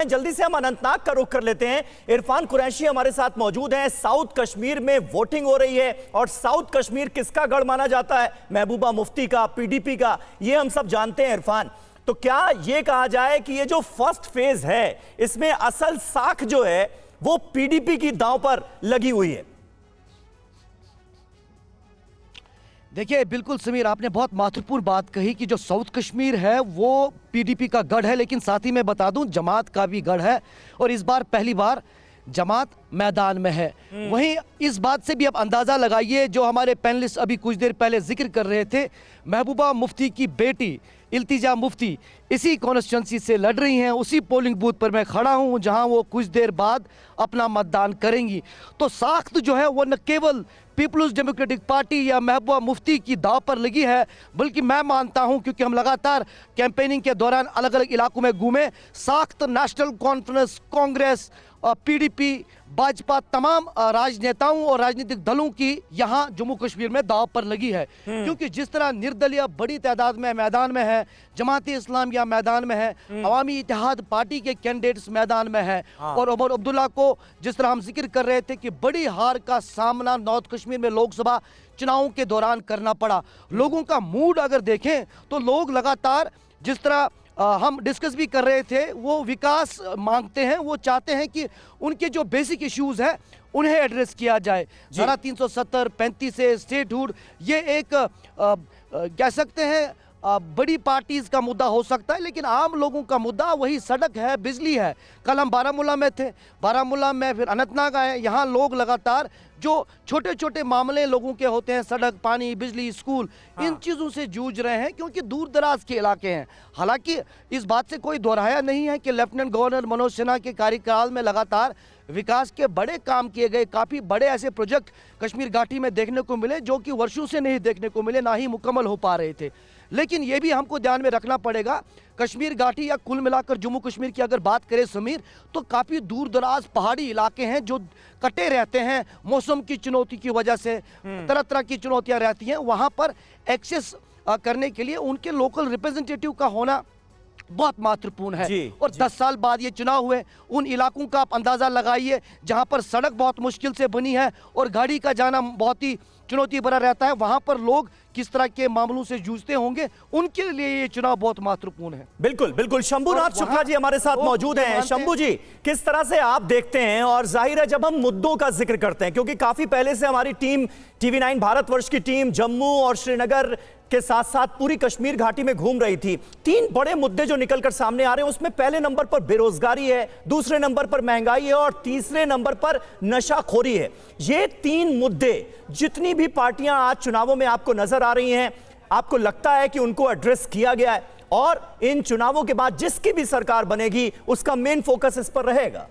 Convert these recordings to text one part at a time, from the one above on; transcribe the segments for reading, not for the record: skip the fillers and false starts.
जल्दी से हम अनंतनाग का रुख कर लेते हैं। इरफान कुरैशी हमारे साथ मौजूद हैं। साउथ कश्मीर में वोटिंग हो रही है और साउथ कश्मीर किसका गढ़ माना जाता है? महबूबा मुफ्ती का, पीडीपी का, ये हम सब जानते हैं इरफान। तो क्या ये कहा जाए कि ये जो फर्स्ट फेज है इसमें असल साख जो है वो पीडीपी की दांव पर लगी हुई है? देखिए बिल्कुल समीर, आपने बहुत महत्वपूर्ण बात कही कि जो साउथ कश्मीर है वो पीडीपी का गढ़ है, लेकिन साथ ही मैं बता दूं जमात का भी गढ़ है और इस बार पहली बार जमात मैदान में है। वहीं इस बात से भी आप अंदाज़ा लगाइए, जो हमारे पैनलिस्ट अभी कुछ देर पहले जिक्र कर रहे थे, महबूबा मुफ्ती की बेटी इल्तिजा मुफ्ती इसी कॉन्स्टिट्यूंसी से लड़ रही हैं। उसी पोलिंग बूथ पर मैं खड़ा हूं जहां वो कुछ देर बाद अपना मतदान करेंगी। तो साख्त जो है वो न केवल पीपल्स डेमोक्रेटिक पार्टी या महबूबा मुफ्ती की दाव पर लगी है, बल्कि मैं मानता हूं, क्योंकि हम लगातार कैंपेनिंग के दौरान अलग अलग इलाकों में घूमे, साख्त national conference, Congress, PDP, Bhajpa, तमाम राजनेताओं और राजनीतिक दलों की यहां जम्मू कश्मीर में दाव पर लगी है। क्योंकि जिस तरह निर्दलीय बड़ी तादाद में मैदान में है, जमात इस्लामिया मैदान में है, अवामी इत्तेहाद पार्टी के कैंडिडेट्स मैदान में है और उमर अब्दुल्ला को जिस तरह हम जिक्र कर रहे थे कि बड़ी हार का सामना नॉर्थ कश्मीर में लोकसभा चुनावों के दौरान करना पड़ा। लोगों का मूड अगर देखें तो लोग लगातार, जिस तरह हम डिस्कस भी कर रहे थे, वो विकास मांगते हैं, वो चाहते हैं कि उनके जो बेसिक इश्यूज हैं उन्हें एड्रेस किया जाए। धारा 370, 35 से स्टेटहुड, ये एक कह सकते हैं बड़ी पार्टीज का मुद्दा हो सकता है, लेकिन आम लोगों का मुद्दा वही सड़क है, बिजली है। कल हम बारामूला में थे, बारामूला में फिर अनंतनाग आए, यहाँ लोग लगातार जो छोटे छोटे मामले लोगों के होते हैं, सड़क, पानी, बिजली, स्कूल, इन चीज़ों से जूझ रहे हैं, क्योंकि दूर दराज के इलाके हैं। हालांकि इस बात से कोई दोहराया नहीं है कि लेफ्टिनेंट गवर्नर मनोज सिन्हा के कार्यकाल में लगातार विकास के बड़े काम किए गए, काफ़ी बड़े ऐसे प्रोजेक्ट कश्मीर घाटी में देखने को मिले जो कि वर्षों से नहीं देखने को मिले, ना ही मुकम्मल हो पा रहे थे। लेकिन ये भी हमको ध्यान में रखना पड़ेगा, कश्मीर घाटी या कुल मिलाकर जम्मू कश्मीर की अगर बात करें समीर, तो काफ़ी दूर दराज पहाड़ी इलाके हैं जो कटे रहते हैं मौसम की चुनौती की वजह से, तरह तरह की चुनौतियां रहती हैं। वहाँ पर एक्सेस करने के लिए उनके लोकल रिप्रेजेंटेटिव का होना बहुत महत्वपूर्ण है। और 10 साल बाद ये चुनाव हुए, उन इलाकों का आप अंदाज़ा लगाइए जहाँ पर सड़क बहुत मुश्किल से बनी है और गाड़ी का जाना बहुत ही चुनौती भरा रहता है, वहाँ पर लोग किस तरह के मामलों से जूझते होंगे, उनके लिए ये चुनाव बहुत महत्वपूर्ण है। बिल्कुल बिल्कुल। शंभुनाथ शुक्ला जी हमारे साथ मौजूद हैं। शंभू जी, किस तरह से आप देखते हैं? और जाहिर है जब हम मुद्दों का जिक्र करते हैं, क्योंकि काफी पहले से हमारी टीम, TV9 भारतवर्ष की टीम जम्मू और श्रीनगर के साथ साथ पूरी कश्मीर घाटी में घूम रही थी। 3 बड़े मुद्दे जो निकलकर सामने आ रहे हैं, उसमें पहले नंबर पर बेरोजगारी है, दूसरे नंबर पर महंगाई है और तीसरे नंबर पर नशाखोरी है। ये 3 मुद्दे जितनी भी पार्टियां आज चुनावों में आपको नजर आ रही हैं, आपको लगता है कि उनको एड्रेस किया गया है और इन चुनावों के बाद जिसकी भी सरकार बनेगी उसका मेन फोकस इस पर रहेगा?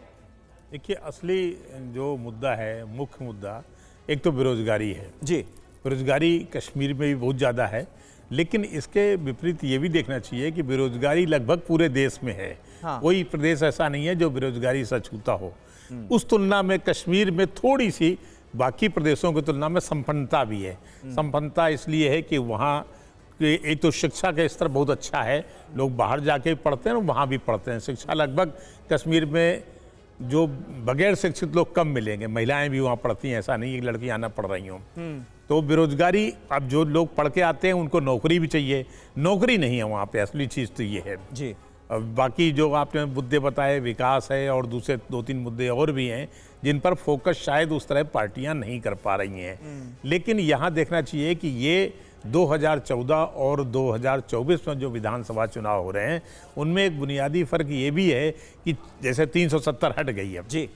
देखिए, असली जो मुद्दा है, मुख्य मुद्दा, एक तो बेरोजगारी है जी। बेरोजगारी कश्मीर में भी बहुत ज़्यादा है, लेकिन इसके विपरीत ये भी देखना चाहिए कि बेरोजगारी लगभग पूरे देश में है। कोई प्रदेश ऐसा नहीं है जो बेरोजगारी से छूता हो। उस तुलना में कश्मीर में थोड़ी सी बाकी प्रदेशों की तुलना में संपन्नता भी है। संपन्नता इसलिए है कि वहाँ एक तो शिक्षा का स्तर बहुत अच्छा है, लोग बाहर जाके पढ़ते हैं और वहाँ भी पढ़ते हैं। शिक्षा लगभग कश्मीर में जो बगैर शिक्षित लोग कम मिलेंगे, महिलाएं भी वहाँ पढ़ती हैं, ऐसा नहीं है कि लड़कियाँ ना पढ़ रही हों। तो बेरोजगारी, अब जो लोग पढ़ के आते हैं उनको नौकरी भी चाहिए, नौकरी नहीं है वहाँ पे, असली चीज़ तो ये है जी। अब बाकी जो आपने मुद्दे बताए, विकास है और दूसरे 2-3 मुद्दे और भी हैं जिन पर फोकस शायद उस तरह पार्टियां नहीं कर पा रही हैं। लेकिन यहाँ देखना चाहिए कि ये 2014 और 2024 में जो विधानसभा चुनाव हो रहे हैं उनमें एक बुनियादी फ़र्क ये भी है कि जैसे 370 हट गई है जी,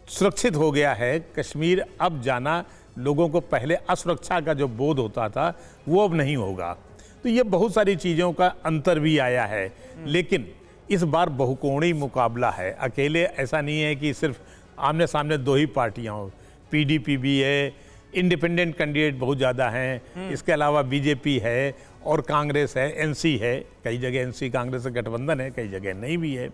सुरक्षित हो गया है कश्मीर। अब जाना, लोगों को पहले असुरक्षा का जो बोध होता था वो अब नहीं होगा। तो ये बहुत सारी चीज़ों का अंतर भी आया है। लेकिन इस बार बहुकोणीय मुकाबला है, अकेले ऐसा नहीं है कि सिर्फ आमने सामने 2 ही पार्टियां हो। पीडीपी भी है, इंडिपेंडेंट कैंडिडेट बहुत ज़्यादा हैं, इसके अलावा बीजेपी है और कांग्रेस है, एनसी है। कई जगह एनसी कांग्रेस से गठबंधन है, कई जगह नहीं भी है।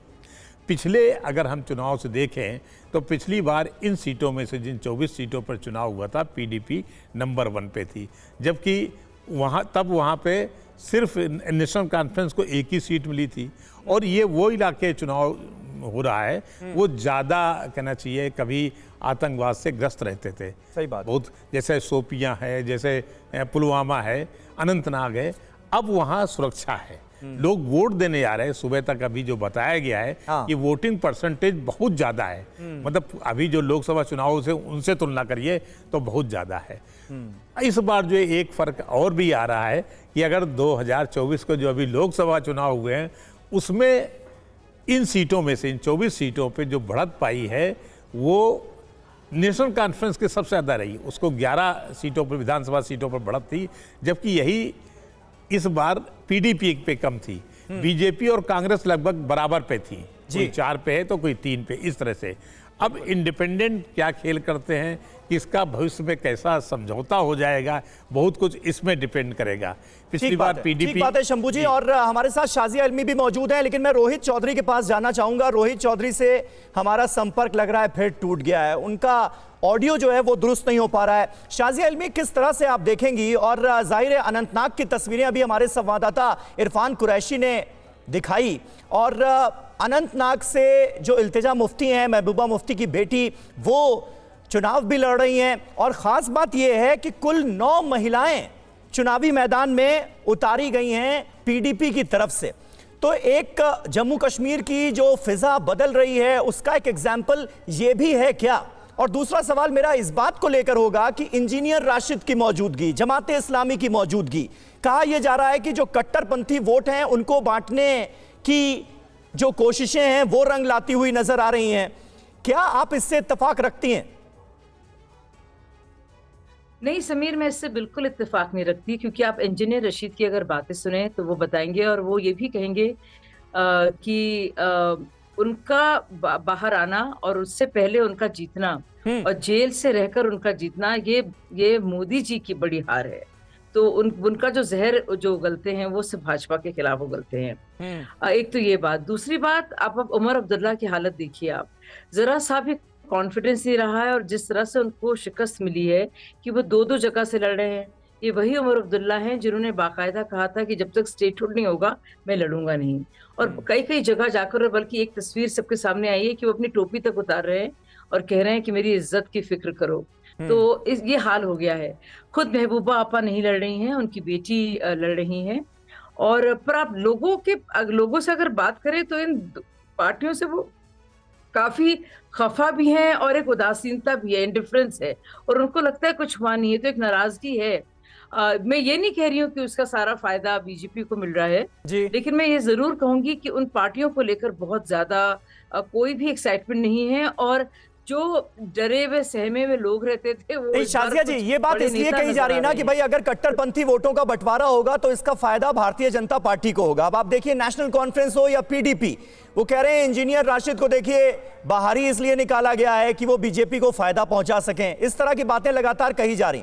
पिछले अगर हम चुनाव से देखें तो पिछली बार इन सीटों में से जिन 24 सीटों पर चुनाव हुआ था, पीडीपी नंबर 1 पे थी, जबकि वहाँ पे सिर्फ नेशनल कॉन्फ्रेंस को 1 ही सीट मिली थी। और ये वो इलाके चुनाव हो रहा है वो ज़्यादा कहना चाहिए कभी आतंकवाद से ग्रस्त रहते थे। सही बात। बहुत जैसे शोपियां है, जैसे पुलवामा है, अनंतनाग है, अब वहाँ सुरक्षा है। लोग वोट देने जा रहे हैं। सुबह तक अभी जो बताया गया है हाँ। कि वोटिंग परसेंटेज बहुत ज़्यादा है, मतलब अभी जो लोकसभा चुनाव से उनसे तुलना करिए तो बहुत ज़्यादा है। इस बार जो एक फर्क और भी आ रहा है कि अगर 2024 को जो अभी लोकसभा चुनाव हुए हैं उसमें इन सीटों में से, इन 24 सीटों पे जो बढ़त पाई है वो नेशनल कॉन्फ्रेंस के सबसे ज़्यादा रही। उसको 11 सीटों पर, विधानसभा सीटों पर बढ़त थी, जबकि यही इस बार पीडीपी पे कम थी। बीजेपी और कांग्रेस लगभग बराबर पे थी, कोई 4 पे है तो कोई 3 पे, इस तरह से। अब इंडिपेंडेंट क्या खेल करते हैं, किसका भविष्य में कैसा समझौता हो जाएगा, बहुत कुछ इसमें डिपेंड करेगा। पिछली बार पीडीपी। ठीक बात है शंभू जी, और हमारे साथ शाजिया इल्मी भी मौजूद हैं, लेकिन मैं रोहित चौधरी के पास जाना चाहूंगा। रोहित चौधरी से हमारा संपर्क लग रहा है फिर टूट गया है, उनका ऑडियो जो है वो दुरुस्त नहीं हो पा रहा है। शाजिया इल्मी, किस तरह से आप देखेंगी, और जाहिर है अनंतनाग की तस्वीरें अभी हमारे संवाददाता इरफान कुरैशी ने दिखाई, और अनंतनाग से जो इल्तिजा मुफ्ती हैं, महबूबा मुफ्ती की बेटी, वो चुनाव भी लड़ रही हैं, और ख़ास बात यह है कि कुल 9 महिलाएं चुनावी मैदान में उतारी गई हैं पीडीपी की तरफ से। तो एक जम्मू कश्मीर की जो फिजा बदल रही है उसका एक एग्जाम्पल ये भी है क्या? और दूसरा सवाल मेरा इस बात को लेकर होगा कि इंजीनियर राशिद की मौजूदगी, जमाते इस्लामी की मौजूदगी, कहा यह जा रहा है कि जो कट्टरपंथी वोट हैं उनको बांटने की जो कोशिशें हैं वो रंग लाती हुई नजर आ रही हैं। क्या आप इससे इत्तेफाक रखती हैं? नहीं समीर, मैं इससे बिल्कुल इत्तेफाक नहीं रखती, क्योंकि आप इंजीनियर रशीद की अगर बातें सुने तो वो बताएंगे और वो ये भी कहेंगे कि उनका बाहर आना और उससे पहले उनका जीतना और जेल से रहकर उनका जीतना, ये मोदी जी की बड़ी हार है। तो उनका जो जहर जो उगलते हैं वो सिर्फ भाजपा के खिलाफ उगलते हैं। एक तो ये बात। दूसरी बात, आप अब उमर अब्दुल्ला की हालत देखिए, आप जरा सा भी कॉन्फिडेंस नहीं रहा है, और जिस तरह से उनको शिकस्त मिली है कि वो 2-2 जगह से लड़ रहे हैं। ये वही उमर अब्दुल्ला हैं जिन्होंने बाकायदा कहा था कि जब तक स्टेटहुड नहीं होगा मैं लड़ूंगा नहीं, और कई जगह जाकर, बल्कि एक तस्वीर सबके सामने आई है कि वो अपनी टोपी तक उतार रहे हैं और कह रहे हैं कि मेरी इज्जत की फिक्र करो। तो ये हाल हो गया है। खुद महबूबा आपा नहीं लड़ रही हैं, उनकी बेटी लड़ रही हैं। और पर आप लोगों से अगर बात करें तो इन पार्टियों से वो काफी खफा भी हैं और एक उदासीनता भी है, इंडिफरेंस है, और उनको लगता है कुछ हुआ नहीं है, तो एक नाराजगी है। मैं ये नहीं कह रही हूँ कि उसका सारा फायदा बीजेपी को मिल रहा है जी, लेकिन मैं ये जरूर कहूंगी कि उन पार्टियों को लेकर बहुत ज्यादा कोई भी एक्साइटमेंट नहीं है, और जो डरे हुए सहमे हुए लोग रहते थे वो। शाजिया जी, ये बात इसलिए कही जा रही है ना कि भाई अगर कट्टरपंथी वोटों का बंटवारा होगा तो इसका फायदा भारतीय जनता पार्टी को होगा। अब आप देखिए नेशनल कॉन्फ्रेंस हो या पीडीपी, वो कह रहे हैं इंजीनियर राशिद को देखिए बाहरी इसलिए निकाला गया है कि वो बीजेपी को फायदा पहुंचा सकें। इस तरह की बातें लगातार कही जा रही।